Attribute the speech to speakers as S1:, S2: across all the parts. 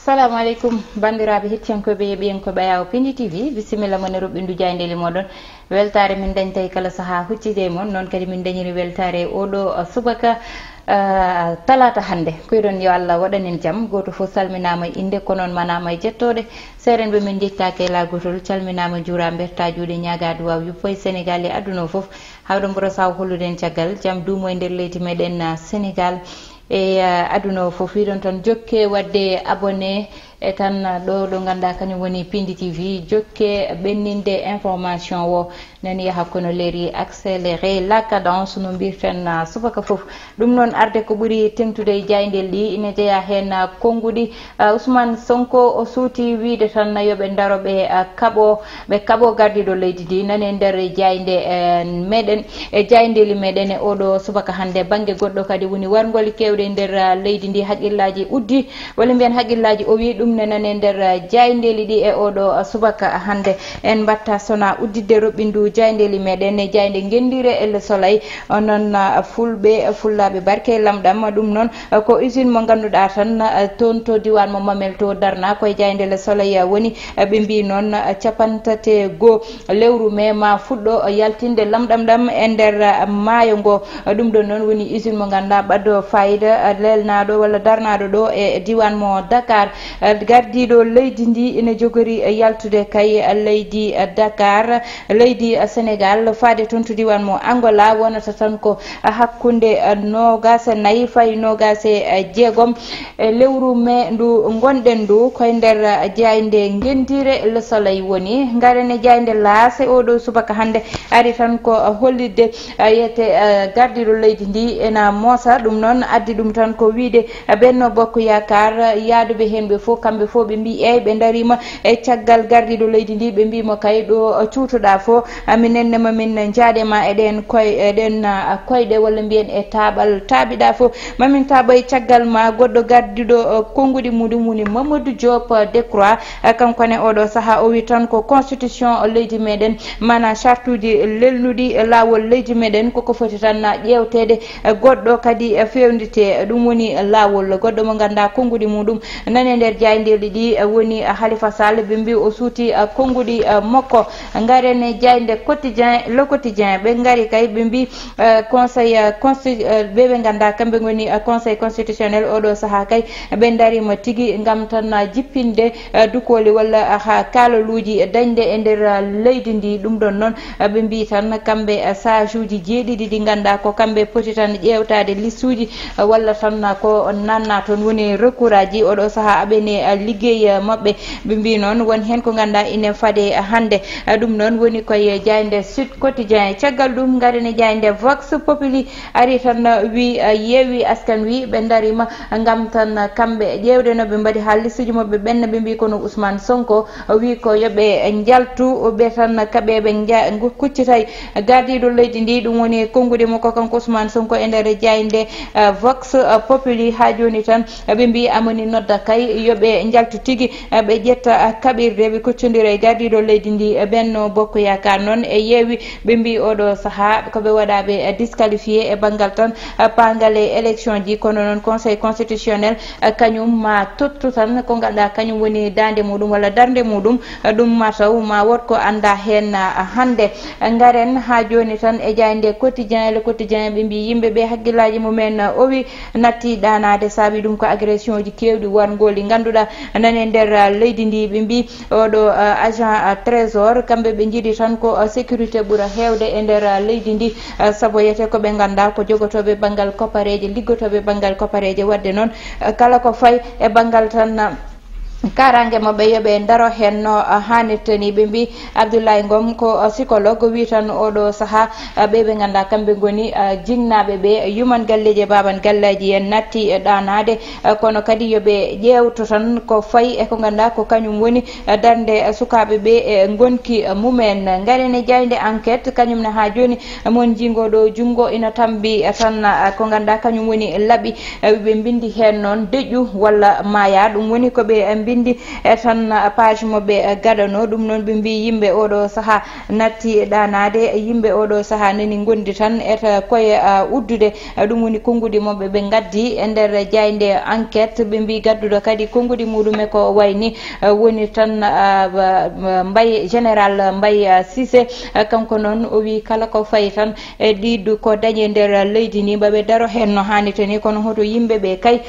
S1: Assalamu alaikum bandiraɓe hettiyankoɓe yeɓiyankoɓe Ayaw Pindi TV bisimilla moon e roɓɓindu jayndeli moɗon weltare min dañtay kala saaha huccide e moon noon kadi min dañiri weltare oɗo subaka talata hande koyɗon yo Allah waɗanen jaam goto fof salminama inde ko noon manama e jettode seren ɓe min jettake lagotol calminama juura berta juuɗe ñaga duwaw yuppoye Sénégal e aduna o foof hawɗo mboro saw holluden caggal jaam duumo e nder leydi meɗen Sénégal e aduna o fof wiɗon tan jokke wadde abonné e tan ɗo ganda kañum woni Pindi TV jokke ɓenninde information o nani yaha kono leeri accéléré la cadence no mbirten subaka foof ɗum noon arde ko ɓuuri tengtude e jayndel ɗi ina jeeya hen konnguɗi Ousmane Sonko o suuti wiide tan yoɓe daro ɓe kaɓo gardiɗo leydi ndi nani nder jaynde meɗen e jayndeli meɗen e oɗo subaka hande banggue goɗɗo kadi woni wargol kewɗe nder leydi ndi haqqillaji uddi walla mbiyen haqqillaji o wi ɗum ne nane nder jayndeli ɗi e oɗo subaka hande en batta sona uddidde roɓɓindu jayndeli meɗen e jaynde gendire Elle Soleil onon fulɓe fullaɓe barke lamɗam ɗum noon ko usine mo ganduɗa tan toon to diwan mo Mamel to Darna koye jaynde Elle Soleil woni ɓe mbi noon 31 lewru mai ma fuɗɗo yaltinde lamɗam ɗam e nder maayo ngo ɗum ɗon noon woni usine mo ganduɗa ɓaddo fayida lelnaɗo walla darnaɗo ɗo e diwan mo Dakar gardiɗo leydi ndi ene jogori yaltude kay leydi Dakar leydi Sénégal faade toon to diwan mo Angola wonata tan ko hakkunde 24 fayi 26 lewru mai ndu gonɗen ndu koye nder jaynde gendire Le Soleil woni garene jaynde laase oɗo subaka hande ari tan ko hollidde yete gardiɗo leydi ndi ena moosa ɗum noon addi ɗum tan ko wiide Benno Bokk Yakar yaaduɓe hen ɓe fof kamɓe fof ɓe mbi ɓe darima e caggal gardiɗo leydi ndi ɓe mbimo kay ɗo cuutoɗa fof minenne mamin jaaɗema eɗen koyɗe walla mbiyen e taɓal taaɓiɗa fof mamin taaɓa caggal ma goɗɗo gardiɗo konnguɗi muɗum woni Mamadou Diop Decroix kankone oɗo saaha o wi tan ko constitution leydi meɗen mana charte uji lelnuɗi lawol leydi meɗen koko foti tan ƴewtede goɗɗo kadi fewnite ɗum woni lawol goɗɗo mo ganda konnguɗi muɗum nane nder jayndeli ɗi woni Khalifa Sall ɓe mbi o suuti konnguɗi makko garen e jaynde quotidien le quotidien ɓe gari kay ɓe mbi conseil ɓe ganda kamɓe goni conseil constitutionnel oɗo saaha kay ɓe darima tigui gam tan jippinde dukoli walla kalaluji dañde e nder leydi ndi ɗum ɗon noon ɓe mbi tan kamɓe sage uji jeeɗiɗi ɗi ganda ko kamɓe poti tan ƴewtade liste uji walla tan ko nanna toon woni recours aji oɗo saaha aɓene liggey mabɓe ɓe mbi noon won hen ko ganda ine faade hande ɗum noon woni koye jaynde Sud Quotidien caggal ɗum garene jaynde Vox Populi ari tan wi Yewwi Askan Wi ɓe darima gam tan kamɓe ƴewde no ɓe mbaɗi ha liste uji mabɓe ɓenna ɓe mbi kono Ousmane Sonko wi ko yoɓe jaltu ɓe tan kaɓe ɓe kuccitay gardiɗo leydi ndi ɗum woni konnguɗi makko kanko Ousmane Sonko e nder jaynde Vox Populi ha joni tan ɓe mbi amoni nodda kay yoɓe jaltu tigui ɓe ƴetta kaɓirde ɓe kuccodira e gardiɗo leydi ndi Benno Bokk Yakar noon e Yewwi ɓe mbi oɗo saaha koɓe waɗaɓe disqualifié e banggal tan pangal e élection ji kono noon conseil constitutionnel kañum ma tottu tan ko ganduɗa kañum woni dande muɗum walla darde muɗum ɗum mataw ma wotko anda hen hande garen ha joni tan e jaynde quotidien le quotidien ɓe mbi yimɓeɓe haqqillaji mumen o wi natti ɗanade saabi ɗum ko agression ji kewɗi wargoli ganduɗa nane nder leydi ndi ɓe mbi oɗo agent trésor kamɓe ɓe jiiɗi tan ko sécurité ɓuura hewde e nder leydi ndi saabu yete koɓe ganda ko jogotoɓe banggal koppareje liggotoɓe banggal koppareje wadde noon kala ko fayi e banggal tan karangue mabɓe yoɓe daro hen no hannirta ni ɓe mbi Abdoulaye Ngom ko psychologue wi tan oɗo saaha ɓe ganda kamɓe goni jinnaɓe ɓe yuman galleji e baban galleji en natti ɗanade kono kadi yoɓe ƴewto tan ko fayi e ko ganda ko kañum woni darde sukaɓe ɓe e gonki mumen garene jaynde enquête kañumne ha joni mon jingoɗo junggo ina tambi tan ko ganda kañum woni laaɓi ɓe bindi hen noon deƴƴu walla maya ɗum woni koɓe bindi tan page mo be gadano dum non be mbi yimbe odo saha natti danade yimbe odo saha nani gondi tan eta koye uddude dum woni kongudi mobbe be gaddi e nder jaynde enquête be mbi gaddudo kadi kongudi mudum e ko wayni woni tan mbay général mbay Cissé kanko non o wi kala ko fay tan e didu ko dañe nder leydi ni babe daro hen no hanite ni kono hoto yimbe be kay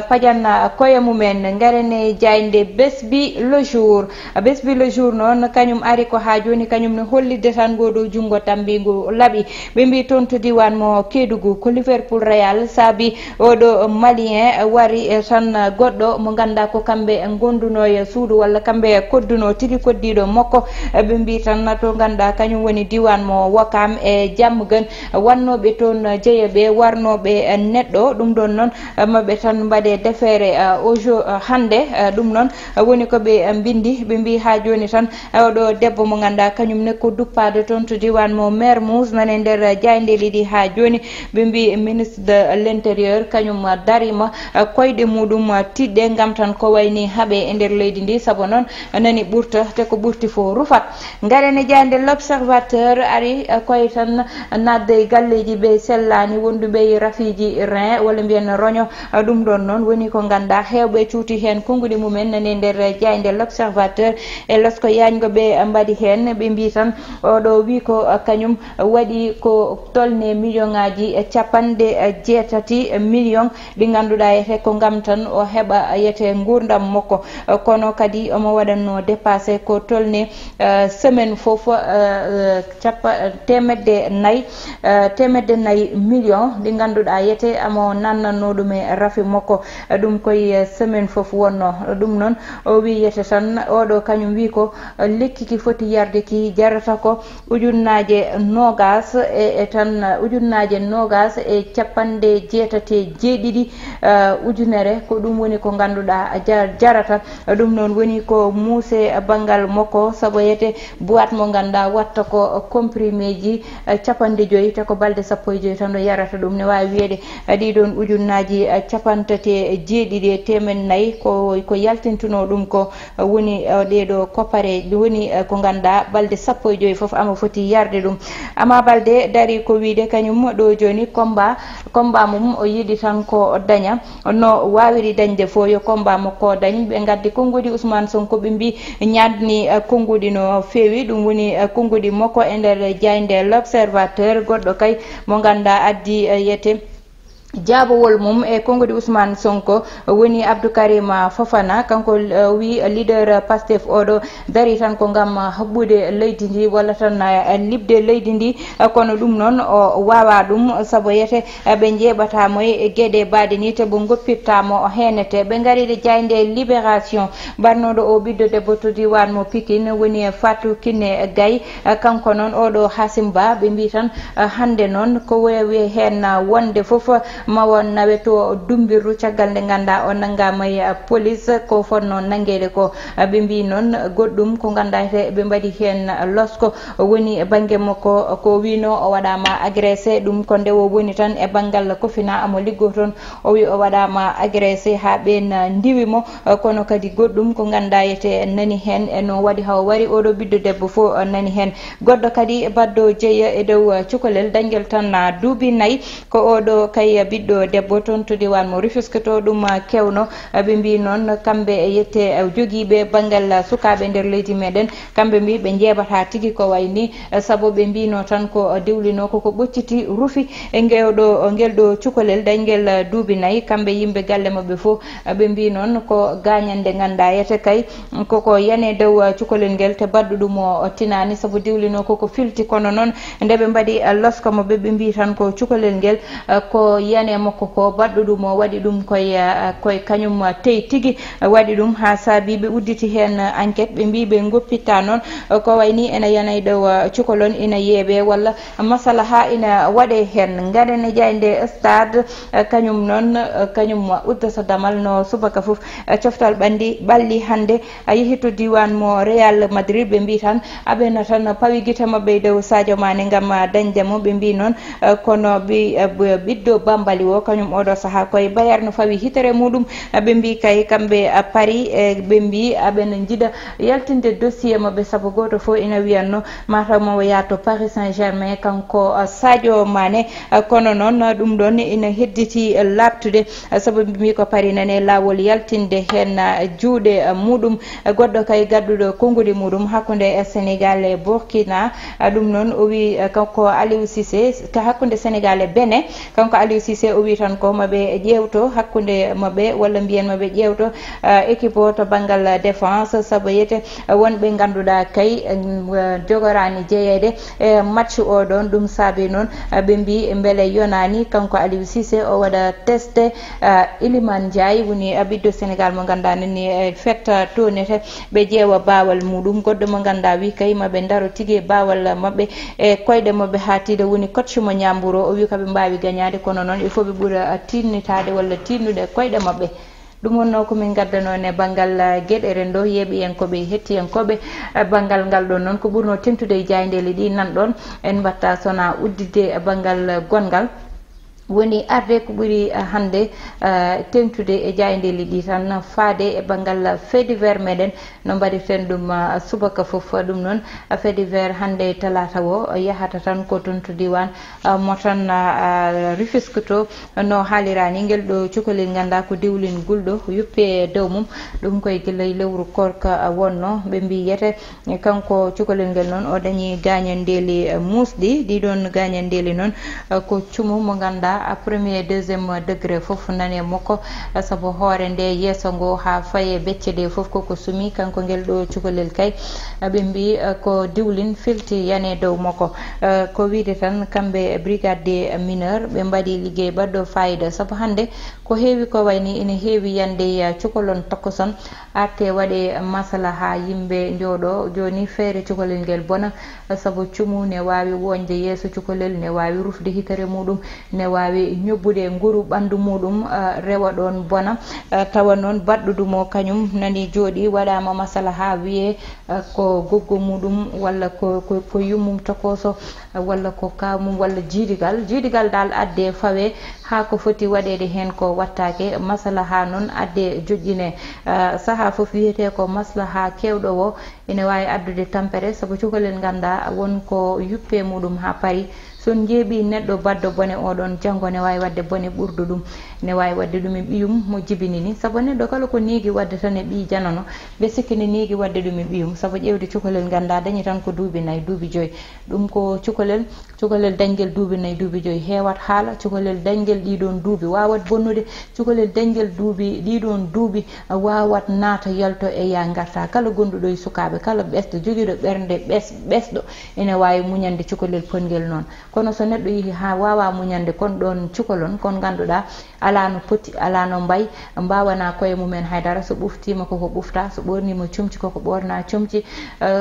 S1: pajanna koye mumen ngarene jaynde besbi le jour non kanyum ari ko ha joni kanyum ne hollide tan godo jungo tambingu labi be mbi ton to diwan mo Kédougou ko Liverpool Real sabi odo malien wari tan goddo mo ganda ko kambe gonduno e suudu walla kambe kodduno tigi koddido mokko be mbi tan to ganda kanyum woni diwan mo Wakam e Jamgan wannobe ton jeyabe warnobe neddo dum don non mabbe tan mbade defere ojo hande dum non woni ko be bindi be mbi ha joni tan odo debbo mo ganda kanyum ne ko duppade ton to diwan mo Mermoz nane nder jaynde lidi ha joni be mbi ministre de l'intérieur kanyum darima koyde mudum tidde ngam tan ko wayni habe e nder leydi ndi sabo non nani burta te ko burti fo rufat ngarene jaynde l'observateur ari koy tan nadde galleji be sellani wondube rafiji rein wala mbiyen roño dum don non woni ko ganda hewbe cuuti hen kongudi mumen nane nder jaynde l'observateur e losko yañgo be mbadi hen be mbi tan odo wi ko kanyum wadi ko tolne million ngaji capande jeetati million di ganduda yete ko ngam tan o heba yete ngurdam mokko kono kadi omo wadanno dépasser ko tolne semaine fofu temedde nay million di ganduda yete amo nannano dum e rafi mokko dum koy semaine fofu wonno dum non o wi yete tan odo kanyum wi ko lekki ki foti yarde ki jarata ko ujunnaaje nogas e tan ujunnaaje nogas e capande jeetate jeedidi ujunere ko dum woni ko ganduda jarata dum non woni ko muuse bangal moko sabo yete boîte mo ganda watta ko comprimé ji capande joyi te ko balde sappo e joyi tan do yarata dum ne wawi wiede adi don ujunnaaji capantate jeedidi temen nay ko yaltintuno dum ko woni deedo kopare woni ko ganda balde sappo e joyi fof ama foti yarde dum ama balde dari ko wiide kanyum do joni combat mum o yidi tan ko daña no wawiri dañde fo yo combat mo ko dañ be gaddi kongudi Ousmane Sonko be mbi ñadni kongudi no fewi dum woni kongudi moko e nder jaynde l'observateur goddo kay mo ganda addi yete jaabowol mum e kongodi Ousmane Sonko woni Abdou Karim Fofana kanko wi leader Pastef odo dari tan ko ngam habbude leydi ndi walla tan libde leydi ndi kono dum non o wawa dum sabo yete be jebata moy gede baade ni te bo goppirtamo o henete be ngari de jaynde libération barnodo o biddo debbo to diwan mo Pikine woni Fatou Kiné Gaye kanko non odo Hasimba be mbi tan hande non ko wewe hen wonde fof ma won naweto dumbiru caggal nde ganda o nangama e police ko fonno nangede ko be mbi non goddum ko ganda te be mbadi hen losko woni bange mako ko wino o wadama agressé dum ko ndewo woni tan e bangal kofina amo liggo ton o wi o wadama agressé ha ben ndiwimo kono kadi goddum ko ganda yete nani hen e no wadi haw wari odo biddo debbo fo nani hen goddo kadi baddo jeeya e dow cukalel dangel tan duubi nay ko odo kay biddo debbo ton to diwan mo Rufisque to dum kewno be mbi non kambe yette jogiibe bangal sukabe nder leydi meden kambe mbi be jebata tigi ko wayni sabo be mbi no tan ko diwlino ko bocciti rufi e ngel cukalel dangel duubi nay kambe yimbe galle mabbe fo be mbi non ko gañande ganda yete kay ko yane dow cukalel ngel te baddudum o tinani sabo diwlino ko filti kono non ndebe mbadi losko mo be mbi tan ko cukalel ngel ko yane mokko ko baddudum o wadi dum koy kanyum tey tigi wadi dum ha sabi be udditi hen enquête be mbi be goppita non ko wayni ena yanay dow cukalon ina yebe walla masalaha ina wade hen ngadene jaynde stade kanyum non kanyum udda so damal no subaka fof cioftal balli hande yehi to diwan mo Real Madrid be mbi tan abena tan pawi gite mabbe dow Sadio Mane ngam dañde mo be mbi non kono bi biddo bamba bambali o kañum oɗo saaha koye bayar no fawi hitere muɗum ɓe mbi kay kamɓe paari ɓe mbi aɓena jiiɗa yaltinde dossier mabɓe saabu goto fof ina wiyanno mataw mawo yato Paris Saint-Germain kanko Sadio Mané kono noon ɗum ɗon ina hedditi labtude saabu mbi ko paari nane lawol yaltinde hen juuɗe muɗum goɗɗo kay gadduɗo konnguli muɗum hakkude Sénégal e Burkina ɗum noon o wi kanko Aliou Cissé ka hakkude Sénégal e Benin kanko Aliou Cissé o wi tan ko maɓe ƴewto hakkude maɓɓe walla mbiyen maɓe ƴewto équipe o to banggal défense saabu yete wonɓe ganduɗa kay jogorani jeeyede e match o ɗon ɗum saabi noon ɓe mbi beele yonani kanko Aliou Cissé o waɗa testé Iliman Ndiaye woni ɓiɗɗo Sénégal mo ganduɗa nani fetta tonete ɓe ƴeewa bawal muɗum goɗɗo mo ganduɗa wi kay maɓe daro tigui bawal mabɓe e koyɗe mabɓe ha tiiɗa woni coach mo ñamburo o wi koɓe mbawi gagnade kono noon il faut ɓe ɓuura tinnitade walla tinnude koyɗe mabɓe ɗum wonno komin gaddano e banggal gueɗere ndo yeeɓi en koɓe hetti en koɓe banggal ngal ɗon noon ko ɓurno tentude e jaydeli ɗi nanɗon en mbatta sona uddide banggal gongal woni arde ko ɓuri hande tentude e jaydeli ɗi tan faade e banggal fait divers meɗen no mbaɗirten ɗum subaka foof ɗum noon fait divers hande talata o yahata tan ko toon to diwan mo tan Rufisque to no haalirani ngel ɗo cukalel ganda ko diwlin gulɗo yuppe e dow mum ɗum koye guilay lewru korka wonno ɓe mbi yete kanko cukalel ngel noon o dañi gagnandeli musɗi ɗiɗon gagnandeli noon ko cumu mo ganda premier deuxiéme degré fof nane makko saabu hoore nde yesso ngo ha faye becce ɗe fof koko sumi kanko ngel ɗo cukalel kay ɓe mbi ko diwlin filti yane dow makko ko wiide tan kamɓe brigade des mineurs ɓe mbaɗi ligguey baɗɗo fayida saabu hande ko heewi ko wayni ina heewi yande cukalon takkuson arte waɗe masala ha yimɓe jooɗo joni feere cukalel ngel bona saabu cumu ne wawi wonde yeeso cukalel ne wawi rufde hitere muɗum ne wawi ñobbude nguru ɓandu muɗum rewa ɗon bona tawa noon baɗɗudumo kañum nani jooɗi waɗama masala ha wiye ko goggo muɗum walla ko yummum tokoso walla ko kawmum walla jiidigal dal adde fawe ha ko foti waɗede hen ko wattake maslaha noon adde joƴƴine saaha foof wiyete ko maslaha kewɗo o ene wawi addude tampere saabu cukalel ganda won ko yuppe muɗum ha paari son jeeɓi neɗɗo baddo bone oɗon janggo ne wawi wadde bone ɓurdu ɗum ne wawi wadde ɗum e ɓiyum mo jibini ni saabu neɗɗo kala ko neegui wadde tan e ɓi janano ɓe sikki ne neegui wadde ɗum e ɓiyum saabu ƴewde cukalel ganda dañi tan ko duuɓi nayyi duuɓi joyyi ɗum ko cukalel dañguel duuɓi nayyi duuɓi joyyi heewat haala cukalel dañguel ɗiɗon duuɓi wawat bonnude cukalel dañguel duuɓi ɗiɗon duuɓi wawat naata yalto e ya garta kala gonduɗo e sukaɓe kala ɓesɗo joguiɗo ɓernde ɓesɗo ene wawi muñande cukalel pongel noon kono so neɗɗo yeehi ha wawa muñande kon ɗon cukalon kon ganduɗa ala no poti ala no mbayi mbawana koye mumen haydara so ɓuftima koko ɓufta so ɓornima comci koko ɓorna comci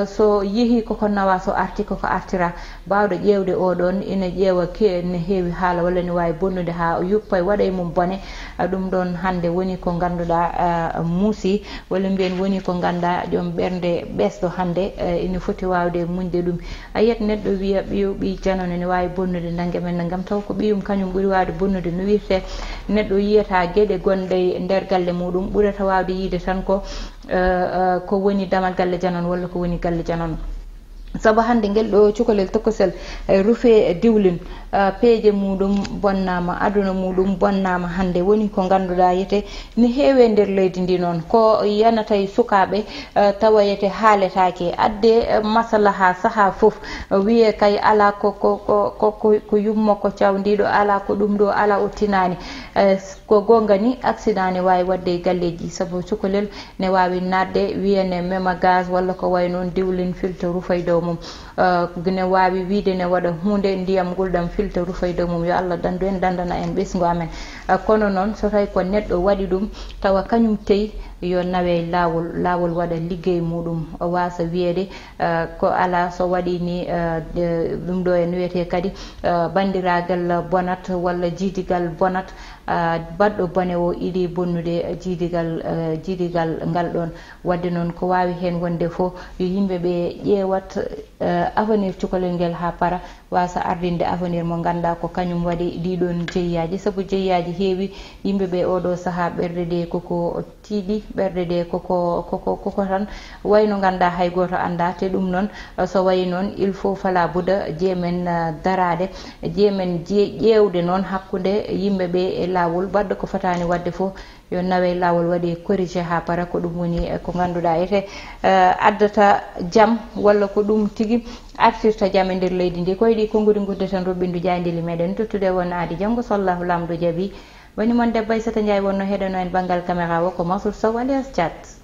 S1: so yeehi koko nawa so arti koko artira bawɗo ƴewde oɗon ina ƴeewa ne heewi haala walla ne wawi bonnude ha yuppa waɗa mum bone ɗum ɗon hande woni ko ganduɗa muusi walla mbiyen woni ko ganda joom ɓernde ɓesɗo hande ina foti wawde muñde ɗum a yiyat neɗɗo wiya ɓi janano ne wawi bonnude nanggue men gam taw ko ɓiyum kañum ɓuuri wawde bonnude no wirte neɗɗo yiyata gueɗe gonɗe nder galle muɗum ɓurata wawde yiide tan ko woni damal galle janano walla ko woni galle janano saabu hande ngel ɗo cukalel tokosel ruufe diwlin peeje muɗum bonnama aduna muɗum bonnama hande woni ko ganduɗa yete ne heewe nder leydi ndi noon ko yanata e sukaɓe tawa yete haaletake adde maslaha saaha foof wiye kay ala ko yummo ko cawdiɗo ala ko ɗum ɗo ala o tinani ko gonga ni accident ne wawi wadde e galleji saabu cukalel ne wawi nadde wiyane mema gaz walla ko way noon diwlin filtre rufay dow mum ne wawi wiide ne waɗa hunde ndiyam gulɗam filtre rufay dow mum yo Allah dandu en dandana en ɓesgu amen kono noon so tawi ko neɗɗo waɗi ɗum tawa kañum teyi yo nawe lawol waɗa liggey muɗum o wasa wiyede ko ala so waɗi ni ɗum ɗo en wiyete kadi bandiragal bonat walla jiidigal bonat baɗɗo bone o iɗi bonnude jiidigal ngal ɗon wadde noon ko wawi hen wonde fo yo yimɓeɓe ƴeewat avenir cukalel ngel ha para wasa ardinde avenir mo ganda ko kañum waɗi ɗiɗon jeyyaji sabu jeyyaji heewi yimɓeɓe oɗo saaha ɓerde de koko tiiɗi ɓerde de koko tan wayno ganda hay goto anda te ɗum noon so wayi noon il faut fala buda jeemen darade jeemen ƴewde noon hakkude yimɓeɓe e lawol wadde ko fotani wadde fo yo nawe lawol waɗi corrigé ha para ko ɗum woni ko ganduɗa ete addata jaam walla ko ɗum tigui artirta jaam e nder leydi ndi koye ɗi konngudi gudde tan roɓindu jayndeli meɗen tottude won aadi janggo so Allahu lamdo jaaɓi woni moon debbo Aissata Ndiaye wonno heɗano en banggal caméra o ko Mansour Sow alias Thiat